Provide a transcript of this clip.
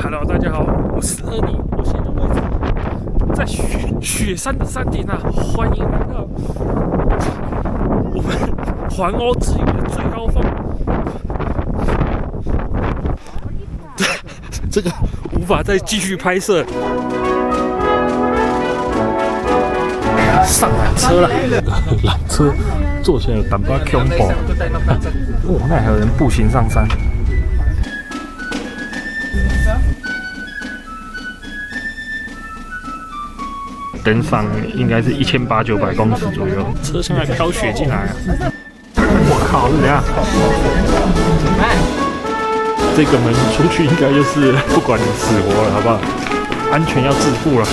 Hello， 大家好，我是二妮，我现在位置在雪山的山顶啊，欢迎来到我们环欧之旅的最高峰。这个无法再继续拍摄，上缆车了，缆车坐起来有淡薄恐怖，哦，那还有人步行上山。登上应该是1800-900公尺左右，车厢还飘雪进来啊！我靠，是怎样？这个门出去应该就是不管你死活了，好不好？安全要自负了。